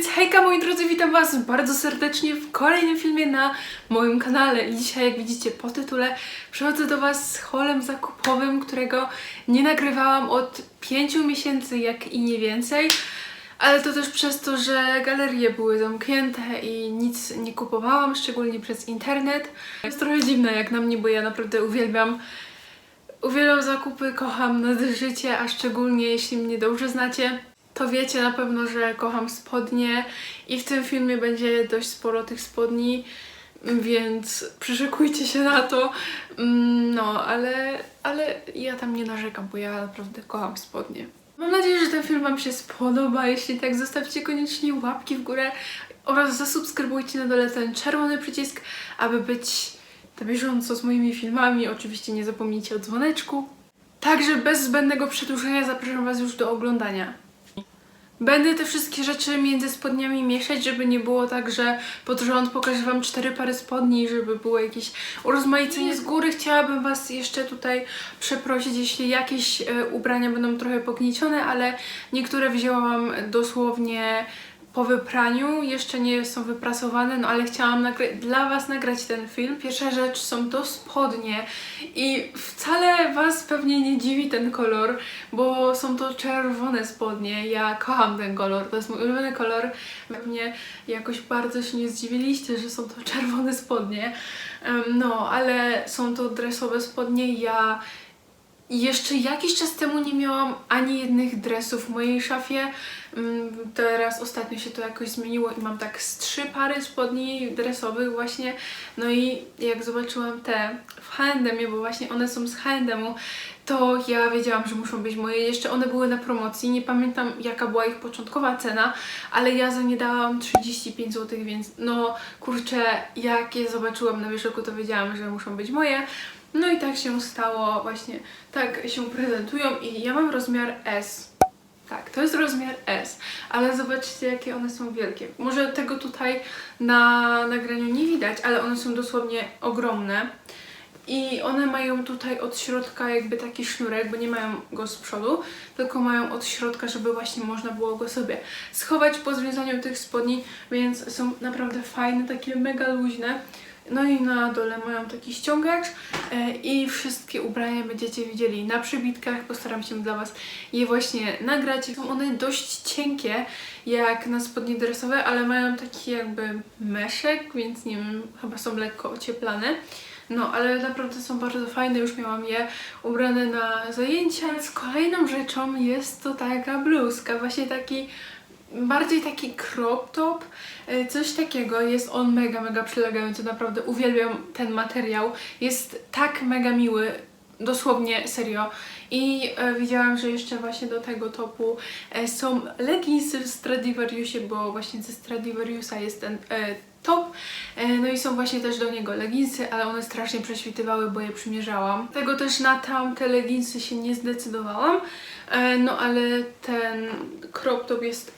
Więc hejka moi drodzy, witam was bardzo serdecznie w kolejnym filmie na moim kanale. I dzisiaj, jak widzicie po tytule, przychodzę do was z haulem zakupowym, którego nie nagrywałam od 5 miesięcy, jak i nie więcej. Ale to też przez to, że galerie były zamknięte i nic nie kupowałam, szczególnie przez internet. Jest trochę dziwne jak na mnie, bo ja naprawdę uwielbiam zakupy, kocham nad życie, a szczególnie jeśli mnie dobrze znacie, to wiecie na pewno, że kocham spodnie i w tym filmie będzie dość sporo tych spodni, więc przyszykujcie się na to. No, ale ja tam nie narzekam, bo ja naprawdę kocham spodnie. Mam nadzieję, że ten film wam się spodoba. Jeśli tak, zostawcie koniecznie łapki w górę oraz zasubskrybujcie na dole ten czerwony przycisk, aby być na bieżąco z moimi filmami. Oczywiście nie zapomnijcie o dzwoneczku. Także bez zbędnego przedłużenia zapraszam was już do oglądania. Będę te wszystkie rzeczy między spodniami mieszać, żeby nie było tak, że pod rząd pokażę wam 4 pary spodni, żeby było jakieś urozmaicenie. Z góry chciałabym was jeszcze tutaj przeprosić, jeśli jakieś ubrania będą trochę pogniecione, ale niektóre wzięłam dosłownie po wypraniu, jeszcze nie są wyprasowane, no ale chciałam dla was nagrać ten film. Pierwsza rzecz są to spodnie i wcale was pewnie nie dziwi ten kolor, bo są to czerwone spodnie. Ja kocham ten kolor, to jest mój ulubiony kolor. Pewnie jakoś bardzo się nie zdziwiliście, że są to czerwone spodnie. No, ale są to dresowe spodnie. Ja jeszcze jakiś czas temu nie miałam ani jednych dresów w mojej szafie. Teraz ostatnio się to jakoś zmieniło i mam tak z 3 pary spodni dresowych właśnie. No i jak zobaczyłam te w H&M, bo właśnie one są z H&M-u, to ja wiedziałam, że muszą być moje. Jeszcze one były na promocji, nie pamiętam jaka była ich początkowa cena, ale ja za nie dałam 35 zł, więc no kurczę, jak je zobaczyłam na wierzchu, to wiedziałam, że muszą być moje. No i tak się stało, właśnie tak się prezentują i ja mam rozmiar S. Tak, to jest rozmiar S, ale zobaczcie jakie one są wielkie. Może tego tutaj na nagraniu nie widać, ale one są dosłownie ogromne. I one mają tutaj od środka jakby taki sznurek, bo nie mają go z przodu, tylko mają od środka, żeby właśnie można było go sobie schować po związaniu tych spodni, więc są naprawdę fajne, takie mega luźne. No i na dole mają taki ściągacz i wszystkie ubrania będziecie widzieli na przybitkach. Postaram się dla was je właśnie nagrać. Są one dość cienkie jak na spodnie dresowe, ale mają taki jakby meszek, więc nie wiem, chyba są lekko ocieplane. No, ale naprawdę są bardzo fajne, już miałam je ubrane na zajęcia. Więc kolejną rzeczą jest to taka bluzka, właśnie bardziej taki crop top, coś takiego. Jest on mega przylegający, naprawdę uwielbiam ten materiał. Jest tak mega miły, dosłownie serio. I widziałam, że jeszcze właśnie do tego topu są leginsy w Stradivariusie, bo właśnie ze Stradivariusa jest ten top. No i są właśnie też do niego leginsy, ale one strasznie prześwitywały, bo je przymierzałam. Tego też na tamte leginsy się nie zdecydowałam. No ale ten crop top jest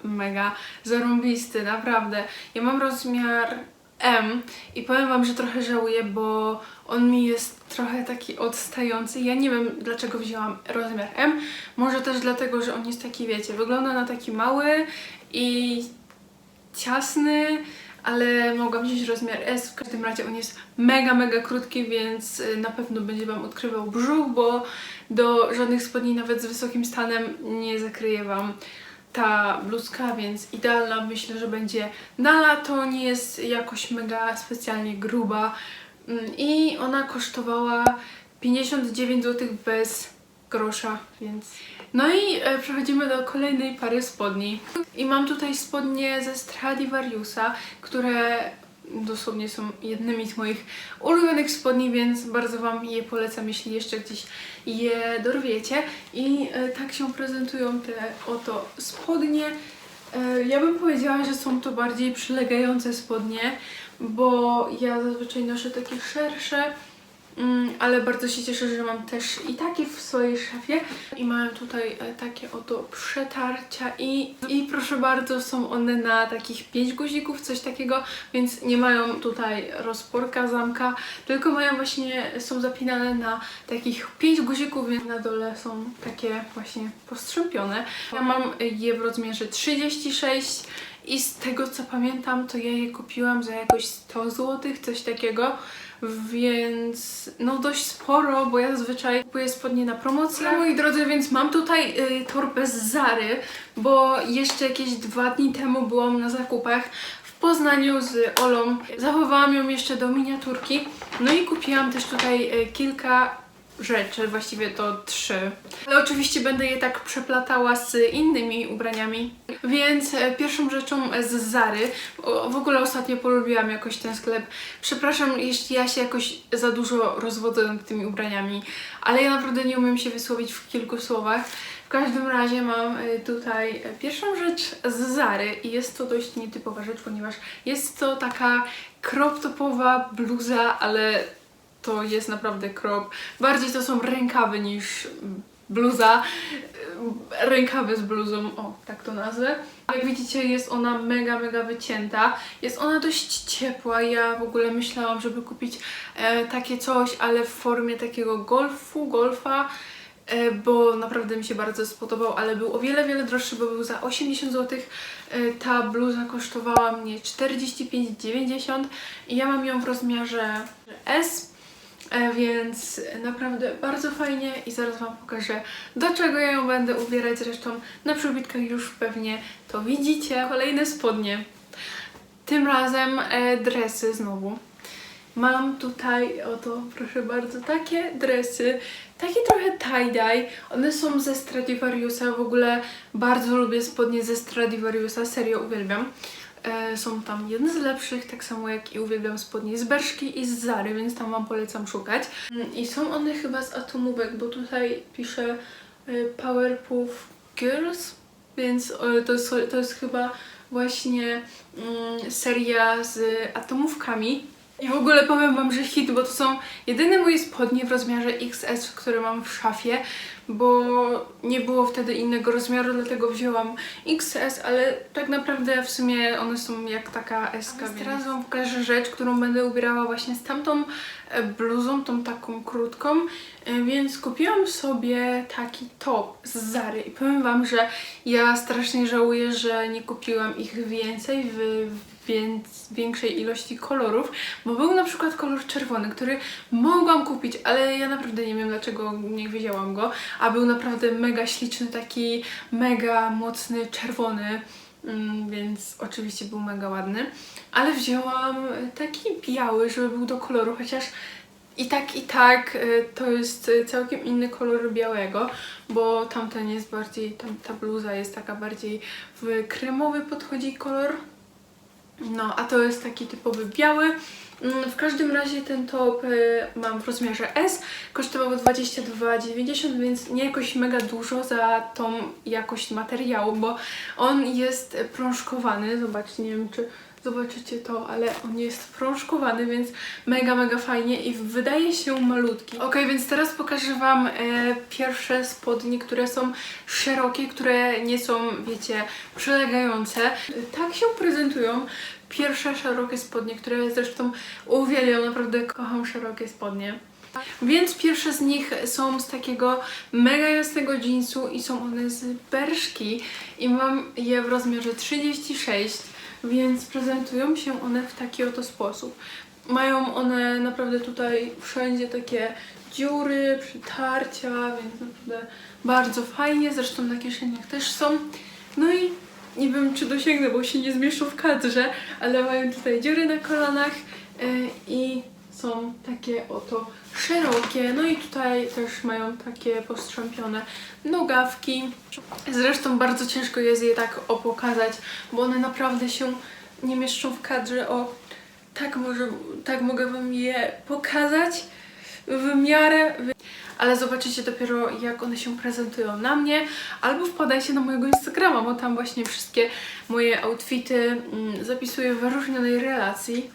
mega zarąbisty, naprawdę. Ja mam rozmiar M i powiem wam, że trochę żałuję, bo on mi jest trochę taki odstający. Ja nie wiem dlaczego wzięłam rozmiar M. Może też dlatego, że on jest taki, wiecie, wygląda na taki mały i ciasny, ale mogłam wziąć rozmiar S. W każdym razie on jest mega krótki, więc na pewno będzie wam odkrywał brzuch, bo do żadnych spodni nawet z wysokim stanem nie zakryje wam ta bluzka, więc idealna. Myślę, że będzie na lato, nie jest jakoś mega specjalnie gruba i ona kosztowała 59 zł bez grosza, więc... No i przechodzimy do kolejnej pary spodni. I mam tutaj spodnie ze Stradivariusa, które dosłownie są jednymi z moich ulubionych spodni, więc bardzo wam je polecam, jeśli jeszcze gdzieś je dorwiecie. I tak się prezentują te oto spodnie. Ja bym powiedziała, że są to bardziej przylegające spodnie, bo ja zazwyczaj noszę takie szersze. ale bardzo się cieszę, że mam też i takie w swojej szafie. I mają tutaj takie oto przetarcia i proszę bardzo, są one na takich 5 guzików, coś takiego, więc nie mają tutaj rozporka, zamka, tylko mają właśnie, są zapinane na takich 5 guzików, więc na dole są takie właśnie postrzępione. Ja mam je w rozmiarze 36 i z tego co pamiętam, to ja je kupiłam za jakoś 100 zł, coś takiego. Więc no dość sporo, bo ja zazwyczaj kupuję spodnie na promocję. No moi drodzy, więc mam tutaj torbę z Zary, bo jeszcze jakieś 2 dni temu byłam na zakupach w Poznaniu z Olą. Zachowałam ją jeszcze do miniaturki, no i kupiłam też tutaj kilka rzeczy, właściwie to 3. Ale oczywiście będę je tak przeplatała z innymi ubraniami. Więc pierwszą rzeczą z Zary, w ogóle ostatnio polubiłam jakoś ten sklep. Przepraszam, jeśli ja się jakoś za dużo rozwodzę nad tymi ubraniami, ale ja naprawdę nie umiem się wysłowić w kilku słowach. W każdym razie mam tutaj pierwszą rzecz z Zary i jest to dość nietypowa rzecz, ponieważ jest to taka crop topowa bluza, ale to jest naprawdę crop. Bardziej to są rękawy niż bluza. Rękawy z bluzą, o, tak to nazwę. Jak widzicie, jest ona mega wycięta. Jest ona dość ciepła. Ja w ogóle myślałam, żeby kupić takie coś, ale w formie takiego golfa, bo naprawdę mi się bardzo spodobał, ale był o wiele droższy, bo był za 80 zł. Ta bluza kosztowała mnie 45,90 i ja mam ją w rozmiarze S. Więc naprawdę bardzo fajnie i zaraz Wam pokażę, do czego ja ją będę ubierać. Zresztą na przybitkach już pewnie to widzicie. Kolejne spodnie. Tym razem dresy znowu. Mam tutaj, oto proszę bardzo, takie dresy, takie trochę tie-dye. One są ze Stradivariusa, w ogóle bardzo lubię spodnie ze Stradivariusa, serio uwielbiam. Są tam jedne z lepszych, tak samo jak i uwielbiam spodnie z Bershki i z Zary, więc tam Wam polecam szukać. I są one chyba z atomówek, bo tutaj pisze Powerpuff Girls, więc to jest chyba właśnie seria z atomówkami. I w ogóle powiem Wam, że hit, bo to są jedyne moje spodnie w rozmiarze XS, które mam w szafie, bo nie było wtedy innego rozmiaru, dlatego wzięłam XS, ale tak naprawdę w sumie one są jak taka S. Więc teraz Wam pokażę rzecz, którą będę ubierała właśnie z tamtą bluzą, tą taką krótką, więc kupiłam sobie taki top z Zary i powiem Wam, że ja strasznie żałuję, że nie kupiłam ich więcej w większej ilości kolorów, bo był na przykład kolor czerwony, który mogłam kupić, ale ja naprawdę nie wiem dlaczego nie wzięłam go, a był naprawdę mega śliczny, taki mega mocny czerwony, więc oczywiście był mega ładny, ale wzięłam taki biały, żeby był do koloru, chociaż i tak to jest całkiem inny kolor białego, bo tamten jest bardziej, ta bluza jest taka bardziej w kremowy podchodzi kolor. No, a to jest taki typowy biały. W każdym razie ten top mam w rozmiarze S, kosztował 22,90, więc nie jakoś mega dużo za tą jakość materiału, bo on jest prążkowany. Zobaczcie, nie wiem czy zobaczycie to, ale on jest prążkowany, więc mega fajnie i wydaje się malutki. Ok, więc teraz pokażę Wam pierwsze spodnie, które są szerokie, które nie są, wiecie, przylegające. Tak się prezentują pierwsze szerokie spodnie, które zresztą uwielbiam, naprawdę kocham szerokie spodnie. Więc pierwsze z nich są z takiego mega jasnego jeansu i są one z Bershki i mam je w rozmiarze 36, więc prezentują się one w taki oto sposób. Mają one naprawdę tutaj wszędzie takie dziury, przytarcia, więc naprawdę bardzo fajnie, zresztą na kieszeniach też są. No i nie wiem czy dosięgnę, bo się nie zmieszczą w kadrze, ale mają tutaj dziury na kolanach i są takie oto szerokie, no i tutaj też mają takie postrzępione nogawki. Zresztą bardzo ciężko jest je tak pokazać, bo one naprawdę się nie mieszczą w kadrze. O, tak mogę Wam je pokazać w miarę. Ale zobaczycie dopiero jak one się prezentują na mnie, albo wpadajcie na mojego Instagrama, bo tam właśnie wszystkie moje outfity zapisuję w wyróżnionej relacji.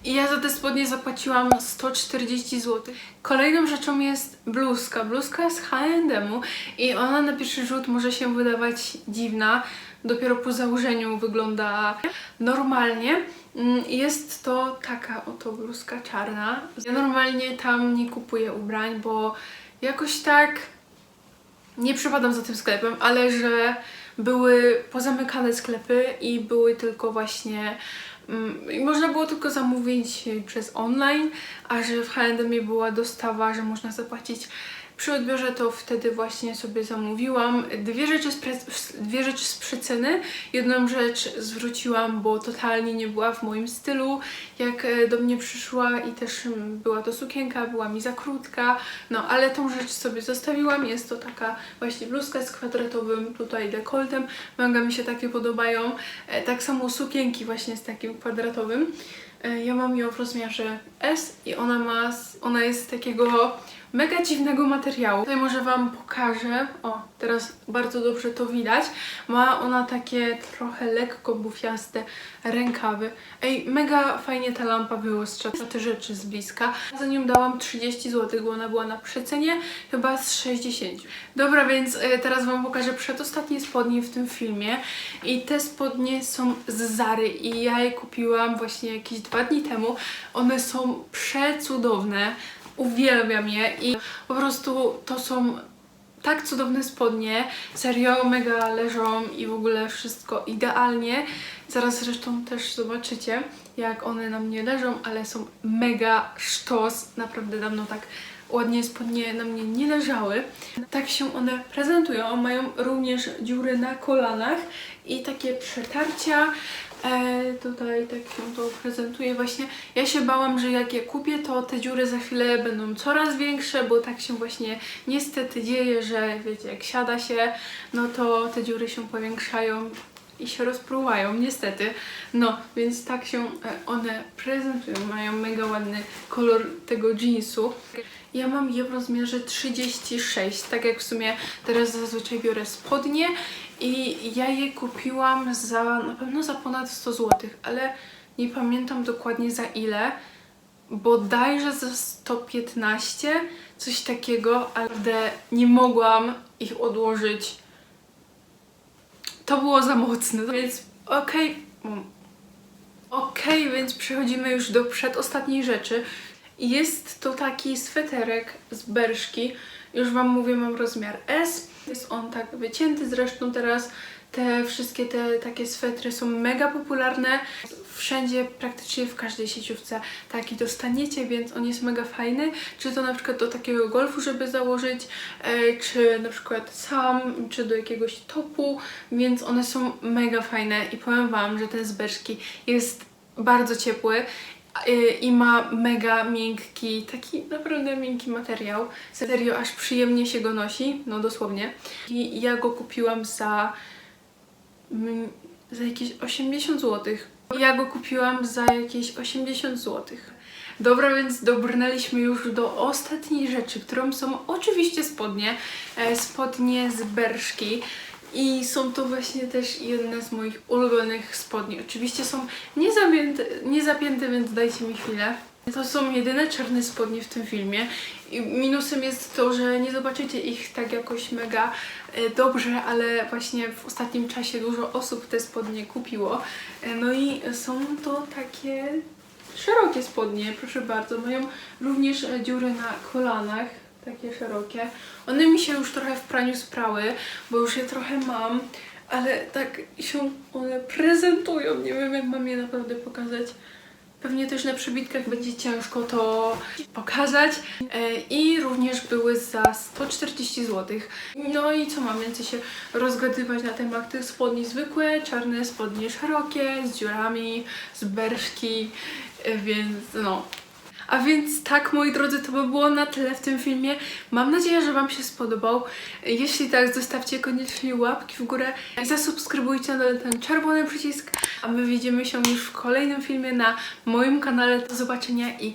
I ja za te spodnie zapłaciłam 140 zł. Kolejną rzeczą jest bluzka. Bluzka z H&M-u i ona na pierwszy rzut może się wydawać dziwna. Dopiero po założeniu wygląda normalnie. Jest to taka oto bluzka czarna. Ja normalnie tam nie kupuję ubrań, bo jakoś tak nie przepadam za tym sklepem, ale że były pozamykane sklepy i były tylko właśnie można było tylko zamówić przez online, a że w H&M była dostawa, że można zapłacić przy odbiorze, to wtedy właśnie sobie zamówiłam dwie rzeczy z przeceny. Jedną rzecz zwróciłam, bo totalnie nie była w moim stylu, jak do mnie przyszła i też była to sukienka, była mi za krótka, no ale tą rzecz sobie zostawiłam. Jest to taka właśnie bluzka z kwadratowym tutaj dekoltem, mega mi się takie podobają. Tak samo sukienki właśnie z takim kwadratowym. Ja mam ją w rozmiarze S i ona jest z takiego mega dziwnego materiału. Tutaj może Wam pokażę. O, teraz bardzo dobrze to widać. Ma ona takie trochę lekko bufiaste rękawy. Ej, mega fajnie ta lampa wyłuszcza te rzeczy z bliska. Za nią dałam 30 zł, bo ona była na przecenie chyba z 60. Dobra, więc teraz Wam pokażę przedostatnie spodnie w tym filmie. I te spodnie są z Zary i ja je kupiłam właśnie jakieś 2 dni temu. One są przecudowne. Uwielbiam je i po prostu to są tak cudowne spodnie, serio mega leżą i w ogóle wszystko idealnie. Zaraz zresztą też zobaczycie, jak one na mnie leżą, ale są mega sztos. Naprawdę dawno tak ładnie spodnie na mnie nie leżały. Tak się one prezentują. Mają również dziury na kolanach i takie przetarcia. Tutaj tak się to prezentuje właśnie. Ja się bałam, że jak je kupię, to te dziury za chwilę będą coraz większe, bo tak się właśnie niestety dzieje, że wiecie, jak siada się, no to te dziury się powiększają i się rozpruwają, niestety. No, więc tak się one prezentują. Mają mega ładny kolor tego jeansu. Ja mam je w rozmiarze 36, tak jak w sumie teraz zazwyczaj biorę spodnie i ja je kupiłam na pewno za ponad 100 zł, ale nie pamiętam dokładnie za ile, bodajże za 115, coś takiego, ale nie mogłam ich odłożyć. To było za mocne, więc okej, więc przechodzimy już do przedostatniej rzeczy. Jest to taki sweterek z Bershki. Już Wam mówię, mam rozmiar S. Jest on tak wycięty, zresztą teraz te wszystkie takie swetry są mega popularne. Wszędzie, praktycznie w każdej sieciówce taki dostaniecie, więc on jest mega fajny. Czy to na przykład do takiego golfu, żeby założyć, czy na przykład sam, czy do jakiegoś topu, więc one są mega fajne i powiem Wam, że ten z Bershki jest bardzo ciepły i ma mega miękki, taki naprawdę miękki materiał. Serio, aż przyjemnie się go nosi, no dosłownie. I ja go kupiłam za jakieś 80 zł. Ja go kupiłam za jakieś 80 zł. Dobra, więc dobrnęliśmy już do ostatniej rzeczy, którą są oczywiście spodnie. Spodnie z Bershki. I są to właśnie też jedne z moich ulubionych spodni. Oczywiście są niezapięte, więc dajcie mi chwilę. To są jedyne czarne spodnie w tym filmie. I minusem jest to, że nie zobaczycie ich tak jakoś mega dobrze, ale właśnie w ostatnim czasie dużo osób te spodnie kupiło. No i są to takie szerokie spodnie, proszę bardzo. Mają również dziury na kolanach. Takie szerokie. One mi się już trochę w praniu sprały, bo już je trochę mam, ale tak się one prezentują. Nie wiem, jak mam je naprawdę pokazać. Pewnie też na przybitkach będzie ciężko to pokazać. I również były za 140 zł. No i co mam więcej się rozgadywać na temat tych spodni? Zwykłe, czarne spodnie szerokie, z dziurami, z Bershki, więc no. A więc tak, moi drodzy, to by było na tyle w tym filmie. Mam nadzieję, że Wam się spodobał. Jeśli tak, zostawcie koniecznie łapki w górę i zasubskrybujcie ten czerwony przycisk. A my widzimy się już w kolejnym filmie na moim kanale. Do zobaczenia i